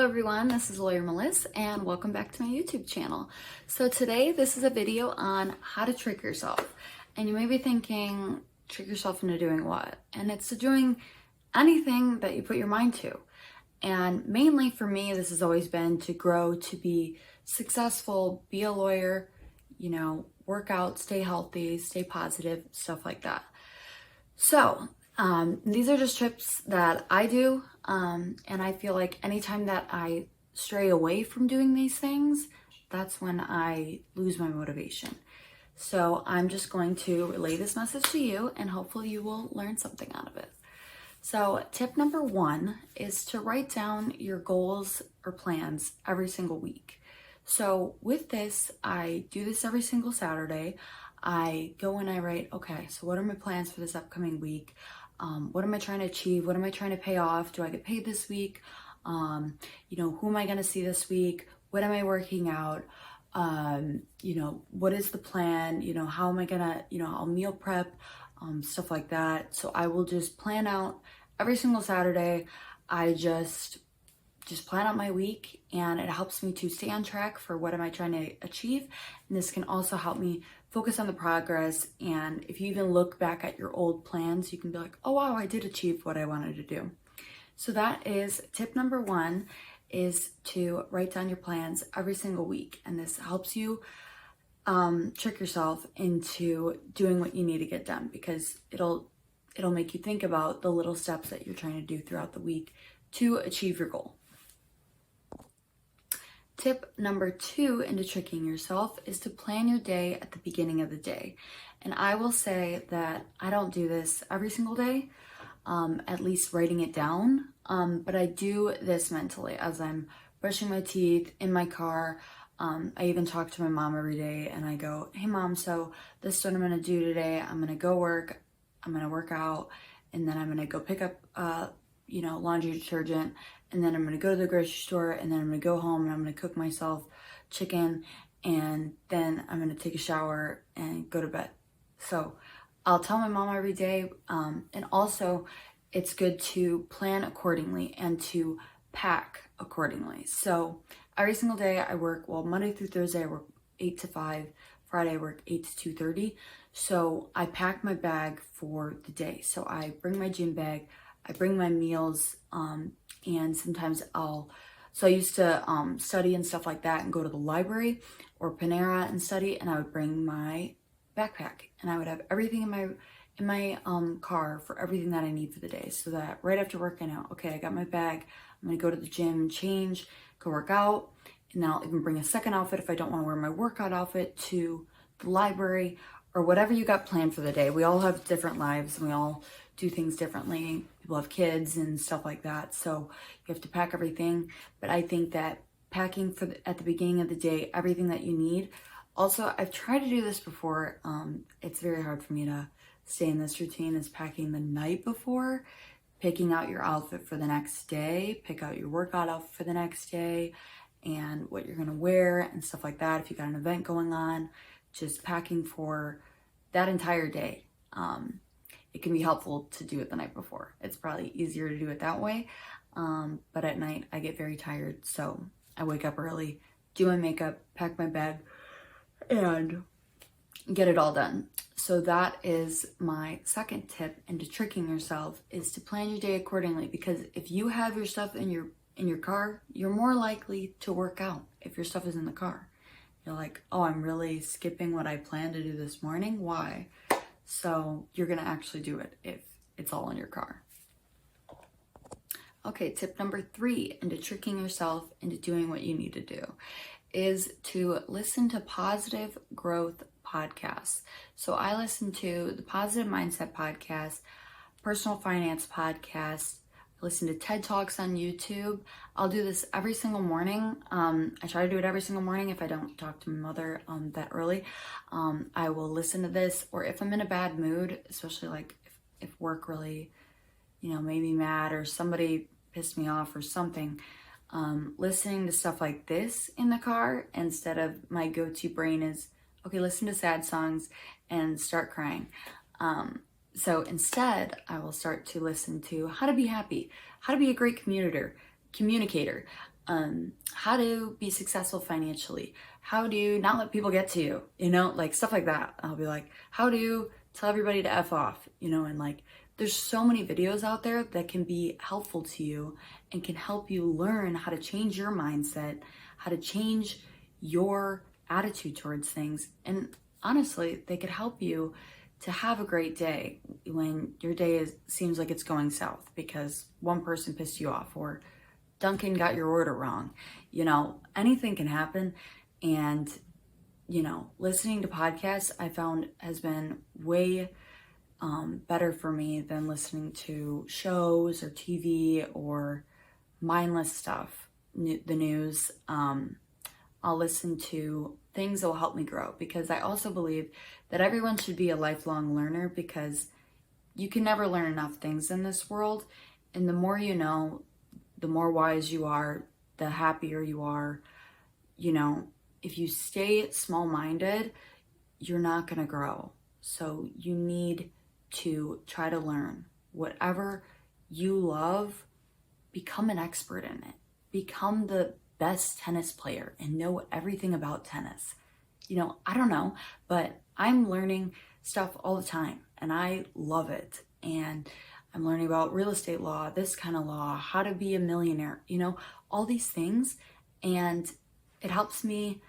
everyone, this is Lawyer Melissa and welcome back to my YouTube channel. So today this is a video on how to trick yourself. And you may be thinking, trick yourself into doing what? And it's to doing anything that you put your mind to. And mainly for me, this has always been to grow, to be successful, be a lawyer, work out, stay healthy, stay positive, stuff like that. So these are just tips that I do, and I feel like anytime that I stray away from doing these things, that's when I lose my motivation. So I'm just going to relay this message to you, and hopefully you will learn something out of it. So tip number 1 is to write down your goals or plans every single week. So with this, I do this every single Saturday. I go and I write, okay, so what are my plans for this upcoming week? What am I trying to achieve? What am I trying to pay off? Do I get paid this week? Who am I going to see this week? What am I working out? What is the plan? How am I going to, I'll meal prep, stuff like that. So I will just plan out every single Saturday. I just plan out my week, and it helps me to stay on track for what am I trying to achieve. And this can also help me focus on the progress. And if you even look back at your old plans, you can be like, oh wow, I did achieve what I wanted to do. So that is tip number 1, is to write down your plans every single week. And this helps you trick yourself into doing what you need to get done, because it'll make you think about the little steps that you're trying to do throughout the week to achieve your goal. Tip number 2 into tricking yourself is to plan your day at the beginning of the day. And I will say that I don't do this every single day, at least writing it down, but I do this mentally as I'm brushing my teeth in my car. I even talk to my mom every day and I go, hey mom, so this is what I'm going to do today. I'm going to go work, I'm going to work out, and then I'm going to go pick up laundry detergent, and then I'm going to go to the grocery store, and then I'm going to go home and I'm going to cook myself chicken, and then I'm going to take a shower and go to bed. So I'll tell my mom every day, and also it's good to plan accordingly and to pack accordingly. So every single day I work, Monday through Thursday I work 8 to 5, Friday I work 8 to 2:30. So I pack my bag for the day. So I bring my gym bag, I bring my meals, and sometimes I used to study and stuff like that and go to the library or Panera and study, and I would bring my backpack and I would have everything in my car for everything that I need for the day, so that right after work I know, okay, I got my bag, I'm gonna go to the gym, change, go work out, and then I'll even bring a second outfit if I don't want to wear my workout outfit to the library or whatever you got planned for the day. We all have different lives and we all do things differently. People have kids and stuff like that, so you have to pack everything. But I think that packing at the beginning of the day, everything that you need. Also, I've tried to do this before. It's very hard for me to stay in this routine, is packing the night before, picking out your outfit for the next day, pick out your workout outfit for the next day, and what you're gonna wear and stuff like that. If you got an event going on, just packing for that entire day. It can be helpful to do it the night before. It's probably easier to do it that way. But at night I get very tired. So I wake up early, do my makeup, pack my bag, and get it all done. So that is my second tip into tricking yourself, is to plan your day accordingly. Because if you have your stuff in your car, you're more likely to work out if your stuff is in the car. You're like, oh, I'm really skipping what I planned to do this morning. Why? So you're gonna actually do it if it's all in your car. Okay, tip number 3 into tricking yourself into doing what you need to do is to listen to positive growth podcasts. So I listen to the Positive Mindset podcast, Personal Finance podcast, listen to TED Talks on YouTube. I'll do this every single morning. I try to do it every single morning if I don't talk to my mother that early. I will listen to this, or if I'm in a bad mood, especially like if work really, made me mad or somebody pissed me off or something, listening to stuff like this in the car instead of my go-to brain is, okay, listen to sad songs and start crying. So instead, I will start to listen to how to be happy, how to be a great communicator, how to be successful financially, how to not let people get to you, like stuff like that. I'll be like, how to tell everybody to F off, and like, there's so many videos out there that can be helpful to you and can help you learn how to change your mindset, how to change your attitude towards things. And honestly, they could help you to have a great day when your day seems like it's going south because one person pissed you off or Duncan got your order wrong. Anything can happen. And, listening to podcasts I found has been way better for me than listening to shows or TV or mindless stuff, the news. I'll listen to things that will help me grow, because I also believe that everyone should be a lifelong learner, because you can never learn enough things in this world. And the more you know, the more wise you are, the happier you are. If you stay small-minded, you're not going to grow. So you need to try to learn whatever you love, become an expert in it, become the best tennis player and know everything about tennis. I don't know, but I'm learning stuff all the time and I love it. And I'm learning about real estate law, this kind of law, how to be a millionaire, all these things. And it helps me,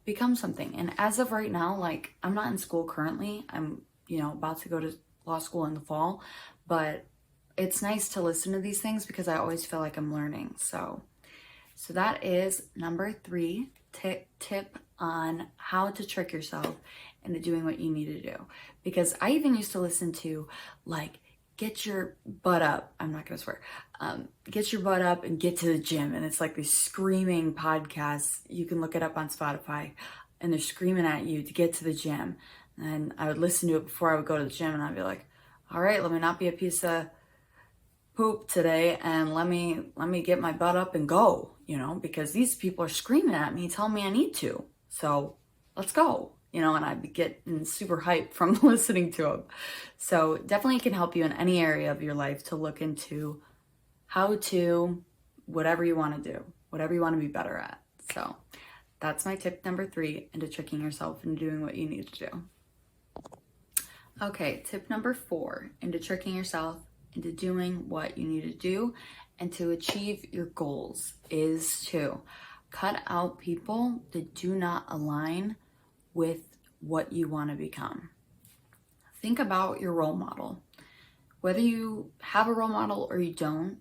become something. And as of right now, like, I'm not in school currently. I'm, about to go to law school in the fall, but it's nice to listen to these things because I always feel like I'm learning. So that is number 3 tip on how to trick yourself into doing what you need to do. Because I even used to listen to, like, get your butt up. I'm not going to swear. Get your butt up and get to the gym. And it's like these screaming podcasts. You can look it up on Spotify. And they're screaming at you to get to the gym. And I would listen to it before I would go to the gym. And I'd be like, all right, let me not be a piece of poop today. And let me get my butt up and go, because these people are screaming at me, telling me I need to. So let's go. And I'd be getting super hyped from listening to them. So definitely can help you in any area of your life to look into how to, whatever you want to do, whatever you want to be better at. So that's my tip number 3 into tricking yourself into doing what you need to do. Okay, tip number 4 into tricking yourself into doing what you need to do and to achieve your goals is to cut out people that do not align with what you want to become. Think about your role model. Whether you have a role model or you don't,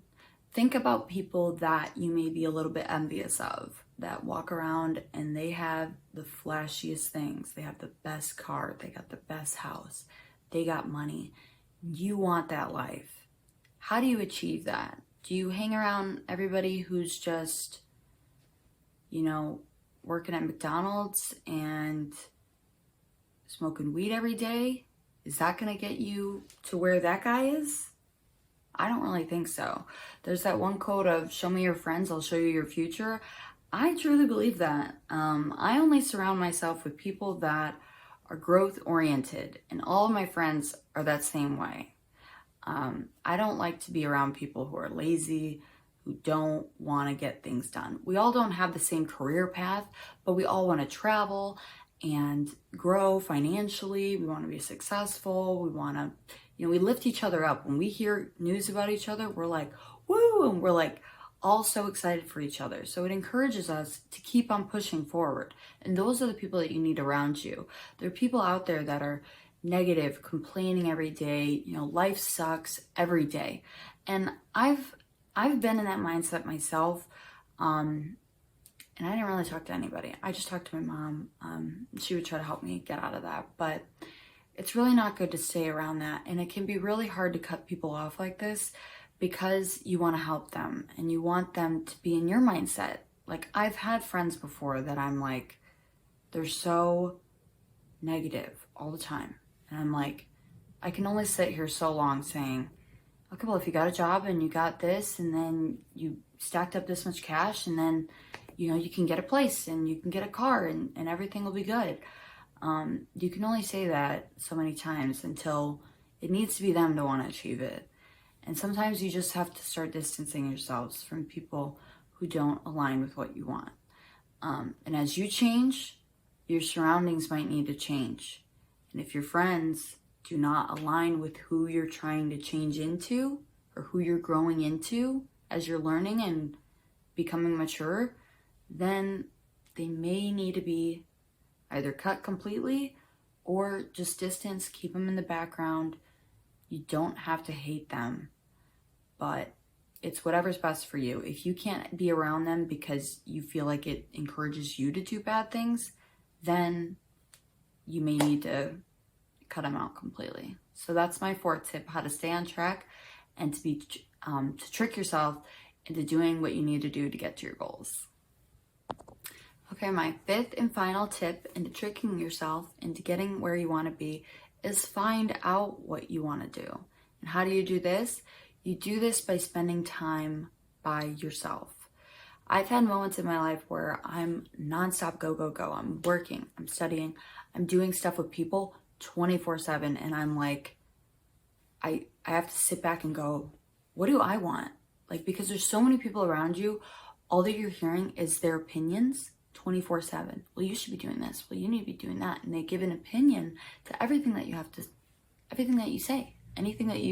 think about people that you may be a little bit envious of, that walk around and they have the flashiest things. They have the best car, they got the best house, they got money. You want that life. How do you achieve that? Do you hang around everybody who's just, working at McDonald's and smoking weed every day? Is that going to get you to where that guy is? I don't really think so. There's that one quote of, show me your friends, I'll show you your future. I truly believe that. I only surround myself with people that are growth oriented, and all of my friends are that same way. I don't like to be around people who are lazy, who don't want to get things done. We all don't have the same career path, but we all want to travel and grow financially. We want to be successful. We want to, we lift each other up. When we hear news about each other, we're like, woo, and we're like all so excited for each other. So it encourages us to keep on pushing forward. And those are the people that you need around you. There are people out there that are negative, complaining every day, life sucks every day. And I've been in that mindset myself. And I didn't really talk to anybody. I just talked to my mom. She would try to help me get out of that. But it's really not good to stay around that. And it can be really hard to cut people off like this because you want to help them and you want them to be in your mindset. Like, I've had friends before that I'm like, they're so negative all the time. And I'm like, I can only sit here so long saying, okay, well, if you got a job and you got this and then you stacked up this much cash and then, you can get a place and you can get a car and everything will be good. You can only say that so many times until it needs to be them to want to achieve it. And sometimes you just have to start distancing yourselves from people who don't align with what you want. And as you change, your surroundings might need to change. And if your friends do not align with who you're trying to change into or who you're growing into as you're learning and becoming mature, then they may need to be either cut completely or just distance, keep them in the background. You don't have to hate them, but it's whatever's best for you. If you can't be around them because you feel like it encourages you to do bad things, then you may need to cut them out completely. So that's my fourth tip: how to stay on track and to trick yourself into doing what you need to do to get to your goals. Okay, my fifth and final tip into tricking yourself into getting where you want to be is find out what you want to do. And how do you do this? You do this by spending time by yourself. I've had moments in my life where I'm nonstop go, go, go. I'm working, I'm studying, I'm doing stuff with people 24/7, and I'm like, I have to sit back and go, what do I want? Like, because there's so many people around you, all that you're hearing is their opinions 24/7. Well, you should be doing this. Well, you need to be doing that. And they give an opinion to everything that you say, anything that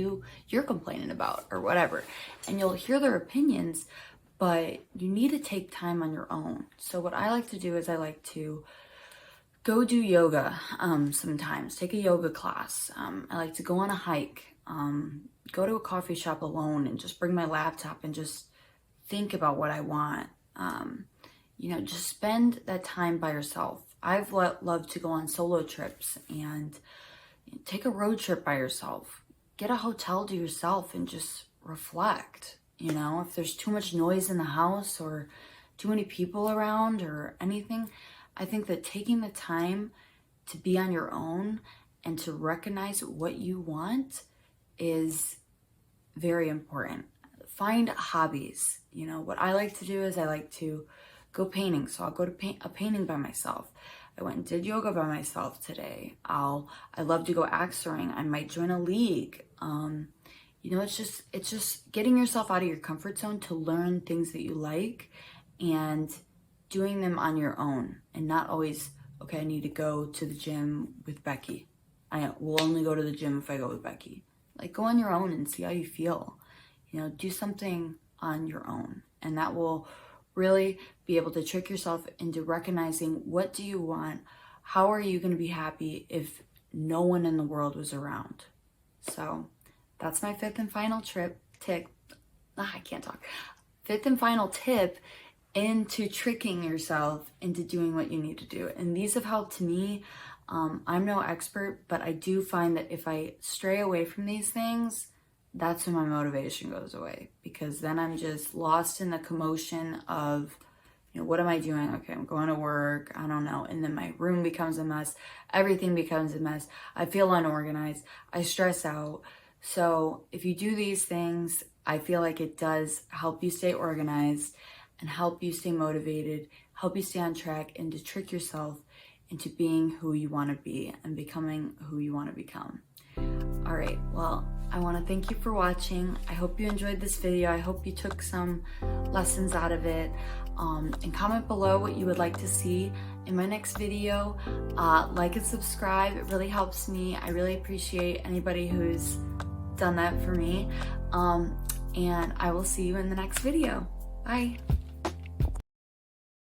you're complaining about or whatever. And you'll hear their opinions, but you need to take time on your own. So what I like to do is I like to go do yoga sometimes, take a yoga class. I like to go on a hike, go to a coffee shop alone and just bring my laptop and just think about what I want. Just spend that time by yourself. I've loved to go on solo trips and take a road trip by yourself. Get a hotel to yourself and just reflect. If there's too much noise in the house or too many people around or anything, I think that taking the time to be on your own and to recognize what you want is very important. Find hobbies. What I like to do is I like to go painting. So I'll go to a painting by myself. I went and did yoga by myself today. I love to go axe throwing. I might join a league. It's just getting yourself out of your comfort zone to learn things that you like and doing them on your own, and not always, okay, I need to go to the gym with Becky. I will only go to the gym if I go with Becky. Like, go on your own and see how you feel. Do something on your own, and that will really be able to trick yourself into recognizing, what do you want? How are you going to be happy if no one in the world was around? So that's my fifth and final tip into tricking yourself into doing what you need to do. And these have helped me. I'm no expert, but I do find that if I stray away from these things, that's when my motivation goes away, because then I'm just lost in the commotion of, what am I doing? Okay, I'm going to work. I don't know. And then my room becomes a mess. Everything becomes a mess. I feel unorganized. I stress out. So if you do these things, I feel like it does help you stay organized and help you stay motivated, help you stay on track, and to trick yourself into being who you want to be and becoming who you want to become. All right, well, I want to thank you for watching. I hope you enjoyed this video. I hope you took some lessons out of it. And comment below what you would like to see in my next video. Like and subscribe. It really helps me. I really appreciate anybody who's done that for me. And I will see you in the next video. Bye.